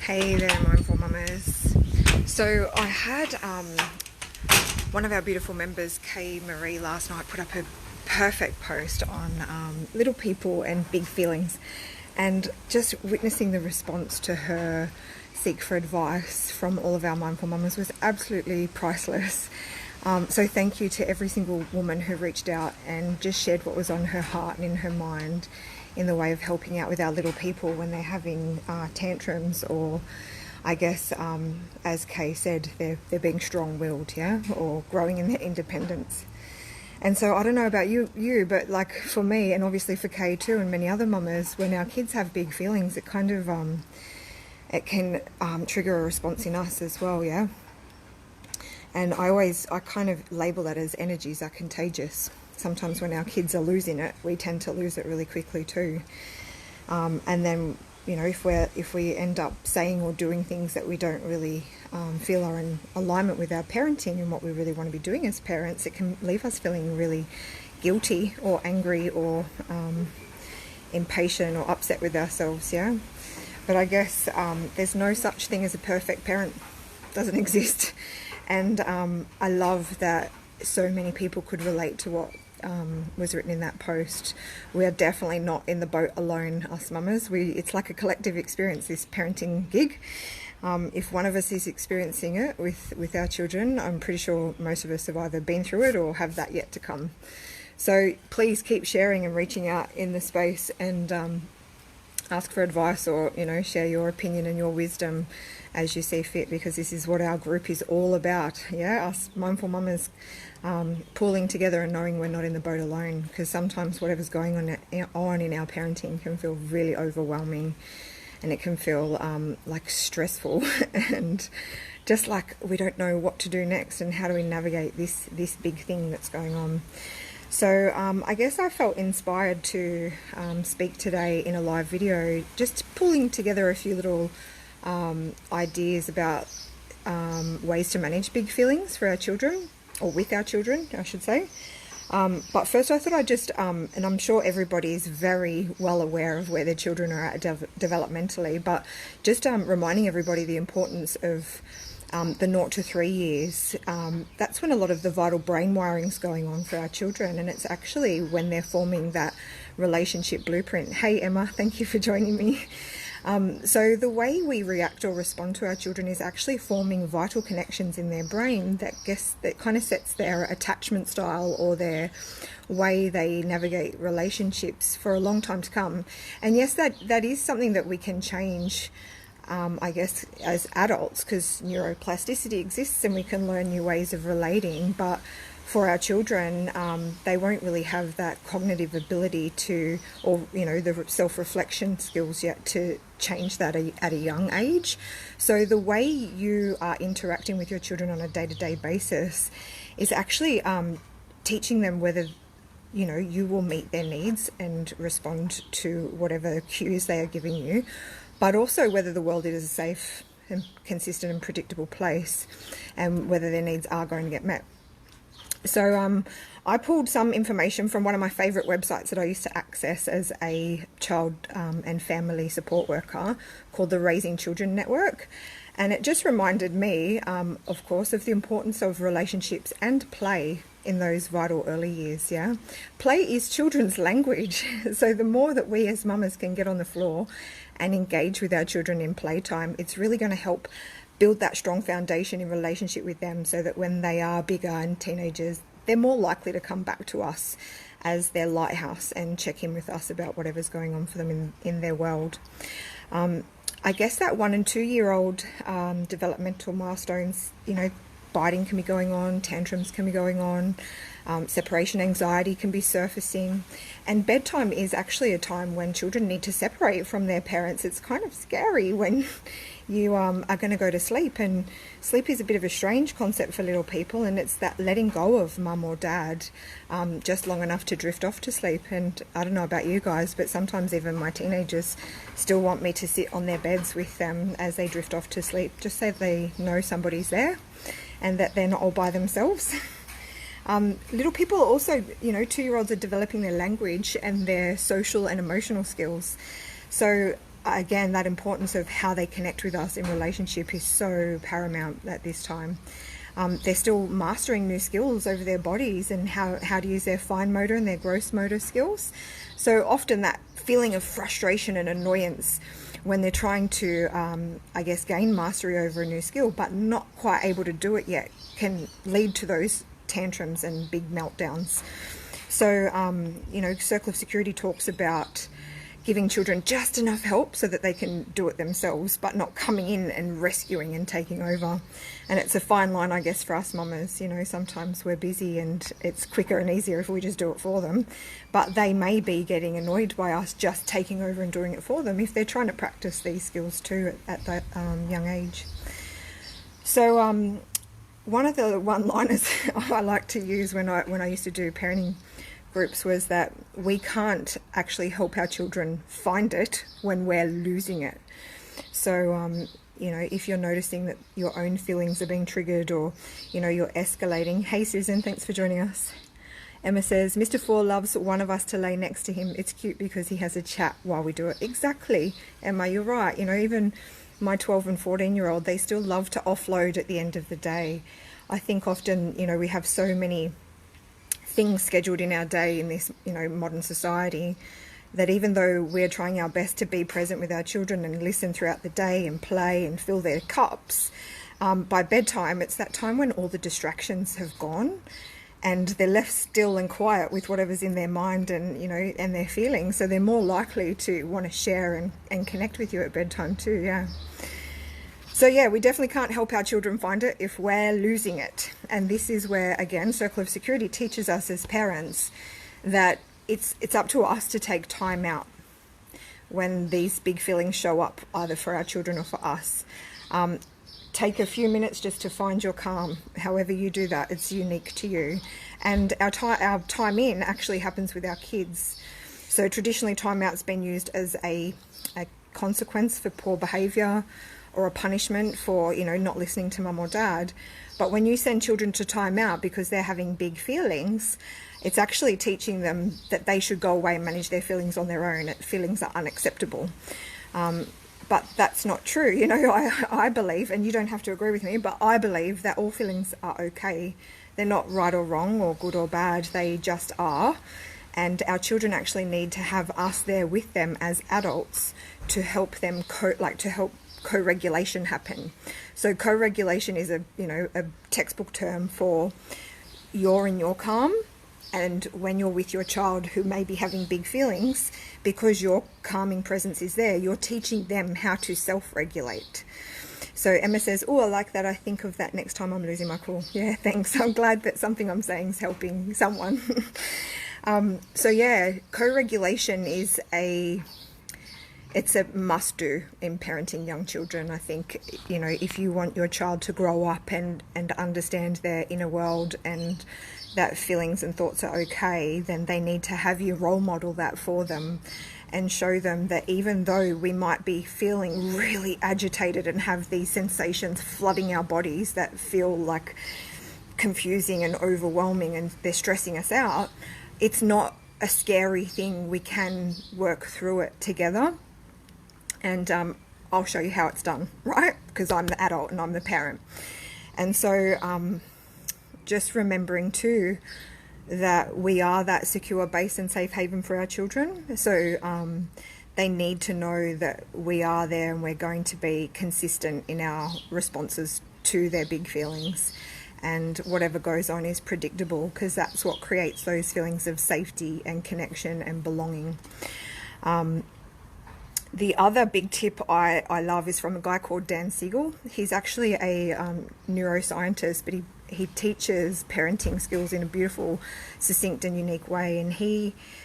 Hey there, mindful mamas. So I had one of our beautiful members, Kay Marie, last night put up a perfect post on little people and big feelings, and just witnessing the response to her seek for advice from all of our mindful mamas was absolutely priceless. So thank you to every single woman who reached out and just shared what was on her heart and in her mind in the way of helping out with our little people when they're having tantrums, or I guess, as Kay said, they're being strong-willed, yeah, or growing in their independence. And so I don't know about you, but like for me, and obviously for Kay too, and many other mamas, when our kids have big feelings, it kind of it can trigger a response in us as well, yeah. And I kind of label that as energies are contagious. Sometimes when our kids are losing it, we tend to lose it really quickly too. And then, you know, if we end up saying or doing things that we don't really feel are in alignment with our parenting and what we really want to be doing as parents, it can leave us feeling really guilty or angry or impatient or upset with ourselves, yeah. But I guess there's no such thing as a perfect parent. It doesn't exist. And I love that so many people could relate to what was written in that post. We are definitely not in the boat alone, us mamas. It's like a collective experience, this parenting gig. If one of us is experiencing it with our children, I'm pretty sure most of us have either been through it or have that yet to come. So please keep sharing and reaching out in the space and ask for advice, or, you know, share your opinion and your wisdom as you see fit, because this is what our group is all about, yeah, us mindful mamas pulling together and knowing we're not in the boat alone, because sometimes whatever's going on in our parenting can feel really overwhelming, and it can feel like stressful and just like we don't know what to do next and how do we navigate this big thing that's going on. So I guess I felt inspired to speak today in a live video, just pulling together a few little ideas about ways to manage big feelings for our children, or with our children, I should say. But first I thought I'd just, and I'm sure everybody is very well aware of where their children are at developmentally, but just reminding everybody the importance of the 0 to 3 years. That's when a lot of the vital brain wiring is going on for our children, and it's actually when they're forming that relationship blueprint. Hey Emma, thank you for joining me. So the way we react or respond to our children is actually forming vital connections in their brain that kind of sets their attachment style or their way they navigate relationships for a long time to come. And yes, that is something that we can change, I guess, as adults, because neuroplasticity exists and we can learn new ways of relating. But for our children, they won't really have that cognitive ability to, or, you know, the self-reflection skills yet to change that at a young age. So the way you are interacting with your children on a day-to-day basis is actually teaching them whether, you know, you will meet their needs and respond to whatever cues they are giving you, but also whether the world is a safe and consistent and predictable place, and whether their needs are going to get met. So I pulled some information from one of my favourite websites that I used to access as a child and family support worker, called the Raising Children Network. And it just reminded me, of course, of the importance of relationships and play in those vital early years, yeah? Play is children's language. So the more that we as mamas can get on the floor and engage with our children in playtime, it's really going to help build that strong foundation in relationship with them, so that when they are bigger and teenagers, they're more likely to come back to us as their lighthouse and check in with us about whatever's going on for them in their world. I guess that 1 and 2 year old developmental milestones, you know, biting can be going on, tantrums can be going on, separation anxiety can be surfacing, and bedtime is actually a time when children need to separate from their parents. It's kind of scary when you are going to go to sleep, and sleep is a bit of a strange concept for little people, and it's that letting go of mum or dad just long enough to drift off to sleep. And I don't know about you guys, but sometimes even my teenagers still want me to sit on their beds with them as they drift off to sleep, just so they know somebody's there and that they're not all by themselves. Little people also, you know, 2-year-olds are developing their language and their social and emotional skills. So again, that importance of how they connect with us in relationship is so paramount at this time. They're still mastering new skills over their bodies and how to use their fine motor and their gross motor skills. So often that feeling of frustration and annoyance when they're trying to, gain mastery over a new skill, but not quite able to do it yet, can lead to those tantrums and big meltdowns. So, Circle of Security talks about giving children just enough help so that they can do it themselves, but not coming in and rescuing and taking over. And it's a fine line, I guess, for us mamas. Sometimes we're busy and it's quicker and easier if we just do it for them. But they may be getting annoyed by us just taking over and doing it for them if they're trying to practice these skills too at that young age. So one of the one-liners I like to use when I used to do parenting groups was that we can't actually help our children find it when we're losing it. So, if you're noticing that your own feelings are being triggered or, you're escalating. Hey, Susan, thanks for joining us. Emma says, Mr. Four loves one of us to lay next to him. It's cute because he has a chat while we do it. Exactly, Emma, you're right. Even my 12 and 14-year-old, they still love to offload at the end of the day. I think often, we have so many things scheduled in our day in this, modern society, that even though we're trying our best to be present with our children and listen throughout the day and play and fill their cups, by bedtime, it's that time when all the distractions have gone and they're left still and quiet with whatever's in their mind and, and their feelings. So they're more likely to want to share and connect with you at bedtime too, yeah. So yeah, we definitely can't help our children find it if we're losing it. And this is where, again, Circle of Security teaches us as parents that it's up to us to take time out when these big feelings show up, either for our children or for us. Take a few minutes just to find your calm. However you do that, it's unique to you. And our time in actually happens with our kids. So traditionally, time out's been used as a consequence for poor behaviour, or a punishment for, not listening to mum or dad. But when you send children to time out because they're having big feelings, it's actually teaching them that they should go away and manage their feelings on their own. Feelings are unacceptable. But that's not true. I believe, and you don't have to agree with me, but I believe that all feelings are okay. They're not right or wrong or good or bad. They just are. And our children actually need to have us there with them as adults to help them co-regulation happen. So co-regulation is a textbook term for you're in your calm, and when you're with your child who may be having big feelings, because your calming presence is there, you're teaching them how to self-regulate. So Emma says, oh, I like that. I think of that next time I'm losing my cool. Yeah, thanks. I'm glad that something I'm saying is helping someone. So yeah, co-regulation is it's a must-do in parenting young children. I think, if you want your child to grow up and understand their inner world and that feelings and thoughts are okay, then they need to have you role model that for them and show them that even though we might be feeling really agitated and have these sensations flooding our bodies that feel like confusing and overwhelming and they're stressing us out, it's not a scary thing. We can work through it together. And I'll show you how it's done, right? Because I'm the adult and I'm the parent. And so just remembering too that we are that secure base and safe haven for our children. So they need to know that we are there and we're going to be consistent in our responses to their big feelings. And whatever goes on is predictable, because that's what creates those feelings of safety and connection and belonging. The other big tip I love is from a guy called Dan Siegel. He's actually a neuroscientist, but he teaches parenting skills in a beautiful, succinct and unique way. And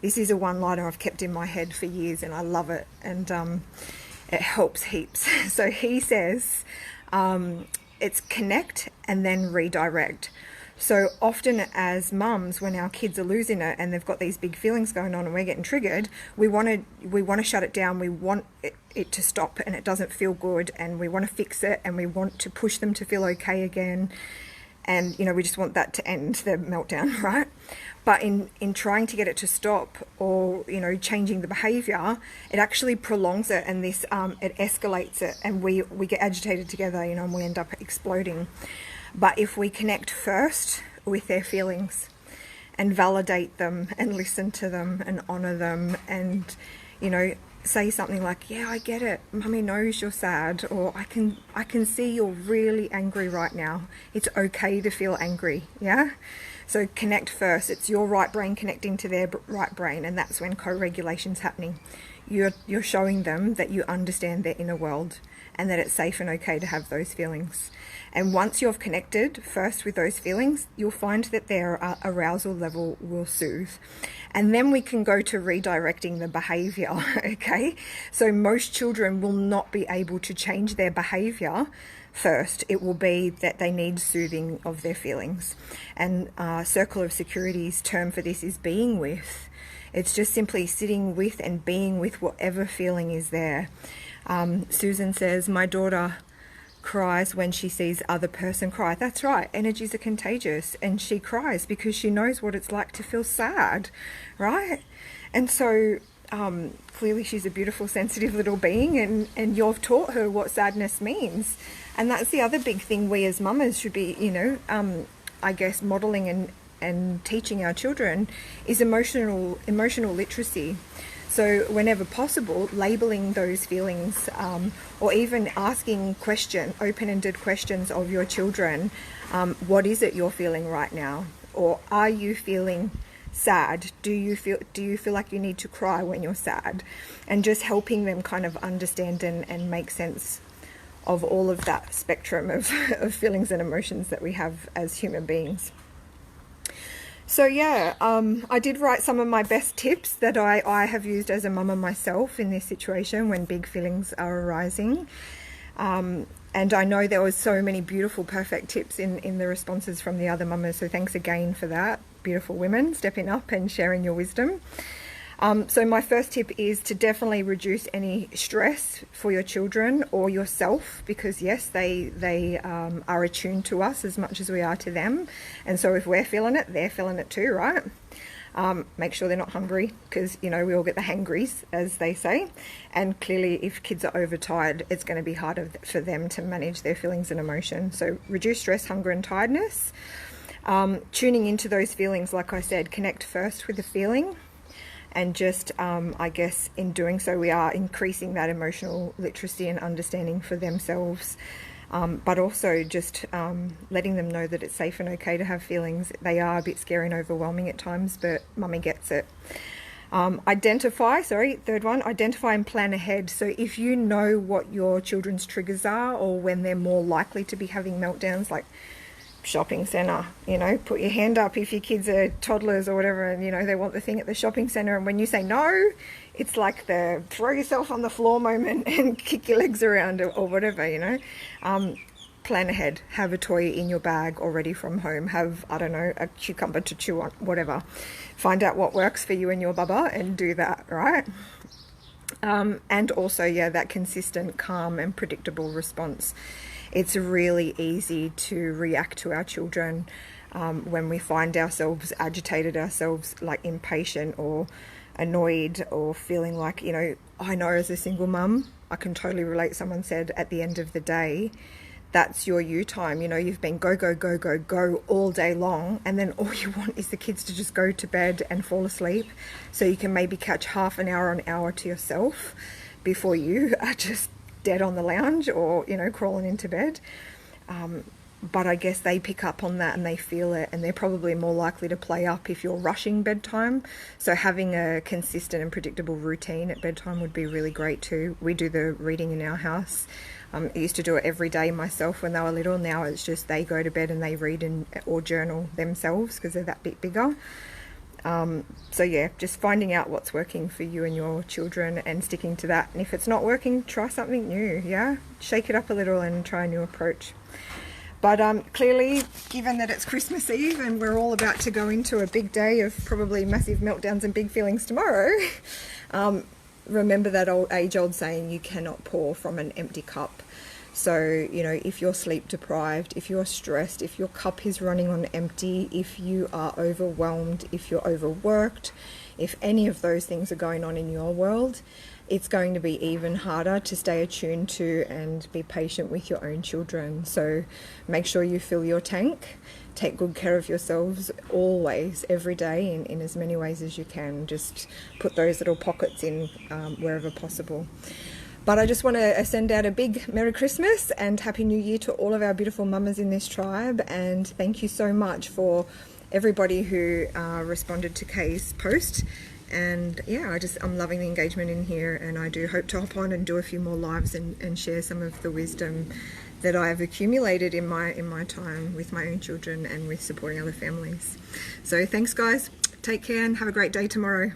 this is a one-liner I've kept in my head for years, and I love it. And it helps heaps. So he says, it's connect and then redirect. So often as mums, when our kids are losing it and they've got these big feelings going on and we're getting triggered, we want to shut it down. We want it to stop and it doesn't feel good, and we want to fix it and we want to push them to feel okay again. And, you know, we just want that to end, the meltdown, right? But in trying to get it to stop, or, you know, changing the behavior, it actually prolongs it, and this, it escalates it, and we get agitated together, you know, and we end up exploding. But if we connect first with their feelings and validate them and listen to them and honor them, and, you know, say something like, yeah, I get it, Mummy knows you're sad, or I can see you're really angry right now, it's okay to feel angry. Yeah, so connect first. It's your right brain connecting to their right brain, and that's when co-regulation's happening. You're showing them that you understand their inner world, and that it's safe and okay to have those feelings. And once you've connected first with those feelings, you'll find that their arousal level will soothe. And then we can go to redirecting the behavior, okay? So most children will not be able to change their behavior first. It will be that they need soothing of their feelings. And Circle of Security's term for this is being with. It's just simply sitting with and being with whatever feeling is there. Susan says, my daughter cries when she sees other person cry. That's right, energies are contagious, and she cries because she knows what it's like to feel sad, right? And so clearly she's a beautiful, sensitive little being, and you've taught her what sadness means. And that's the other big thing we as mamas should be, you know, I guess modeling and teaching our children is emotional literacy. So whenever possible, labeling those feelings, or even asking open-ended questions of your children. What is it you're feeling right now? Or are you feeling sad? Do you feel like you need to cry when you're sad? And just helping them kind of understand and make sense of all of that spectrum of feelings and emotions that we have as human beings. So yeah, I did write some of my best tips that I have used as a mama myself in this situation when big feelings are arising. And I know there was so many beautiful, perfect tips in the responses from the other mamas. So thanks again for that. Beautiful women stepping up and sharing your wisdom. So my first tip is to definitely reduce any stress for your children or yourself, because yes, they are attuned to us as much as we are to them. And so if we're feeling it, they're feeling it too, right? Make sure they're not hungry, because, you know, we all get the hangries, as they say. And clearly if kids are overtired, it's going to be harder for them to manage their feelings and emotions. So reduce stress, hunger and tiredness. Tuning into those feelings, like I said, connect first with the feeling. And just, I guess, in doing so, we are increasing that emotional literacy and understanding for themselves. But also just letting them know that it's safe and okay to have feelings. They are a bit scary and overwhelming at times, but Mummy gets it. Third one, identify and plan ahead. So if you know what your children's triggers are, or when they're more likely to be having meltdowns, like shopping centre, you know, put your hand up if your kids are toddlers or whatever, and, you know, they want the thing at the shopping centre, and when you say no, it's like the throw yourself on the floor moment and kick your legs around, or whatever, you know. Plan ahead. Have a toy in your bag already from home. Have, I don't know, a cucumber to chew on, whatever. Find out what works for you and your bubba and do that, right? And also, yeah, that consistent, calm and predictable response. It's really easy to react to our children when we find ourselves agitated, ourselves like impatient or annoyed, or feeling like, you know, I know as a single mum, I can totally relate. Someone said at the end of the day, that's your you time. You know, you've been go, go, go, go, go all day long, and then all you want is the kids to just go to bed and fall asleep, so you can maybe catch half an hour, an hour to yourself before you are just dead on the lounge, or, you know, crawling into bed. But I guess they pick up on that and they feel it, and they're probably more likely to play up if you're rushing bedtime. So having a consistent and predictable routine at bedtime would be really great too. We do the reading in our house. I used to do it every day myself when they were little. Now it's just they go to bed and they read or journal themselves, because they're that bit bigger. So yeah, just finding out what's working for you and your children and sticking to that. And if it's not working, try something new. Yeah, shake it up a little and try a new approach. But clearly, given that it's Christmas Eve and we're all about to go into a big day of probably massive meltdowns and big feelings tomorrow, remember that age-old saying, you cannot pour from an empty cup. So, you know, if you're sleep deprived, if you're stressed, if your cup is running on empty, if you are overwhelmed, if you're overworked, if any of those things are going on in your world, it's going to be even harder to stay attuned to and be patient with your own children. So make sure you fill your tank. Take good care of yourselves always, every day, in as many ways as you can. Just put those little pockets in wherever possible. But I just want to send out a big Merry Christmas and Happy New Year to all of our beautiful mamas in this tribe. And thank you so much for everybody who responded to Kay's post. And yeah, I'm loving the engagement in here, and I do hope to hop on and do a few more lives and share some of the wisdom that I've accumulated in my time with my own children and with supporting other families. So thanks guys, take care and have a great day tomorrow.